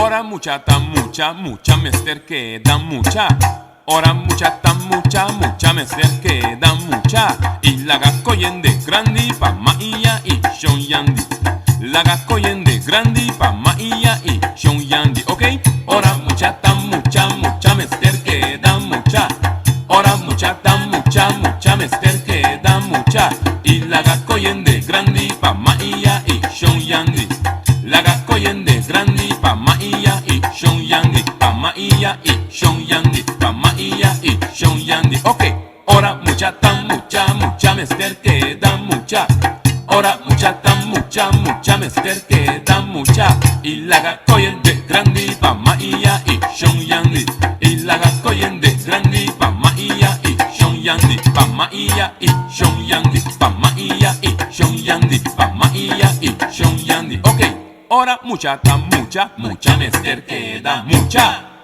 Ora mucha, tan mucha, mucha mester que da mucha. Ora mucha, tan mucha, mucha mester que da mucha. Y la gacoyende grandi pa maia y shon yandi. La gacoyende grandi pa maia y shon yandi, ok? Ora mucha, tan mucha, mucha mester que da mucha. Ora mucha, tan mucha, mucha mester que da mucha. Y la gacoyende grandi pa maia y shon yandi. La gacoyende grandi pa maia y shon yandi. Pa maia y shon yandi. Pa maia y shon yandi, ok. Ora mucha, tan mucha, mucha mester que da mucha. Ora mucha, tan mucha, mucha mester que da mucha. Y la gacoyende grandi pa maia y shon yandi. Y la gacoyende grandi pa maia y shon yandi. Pa maia y shon yandi. Pa maia y shon yandi. Pa maia y shon yandi, ok. Ora mucha, tan mucha, mucha mester que da mucha.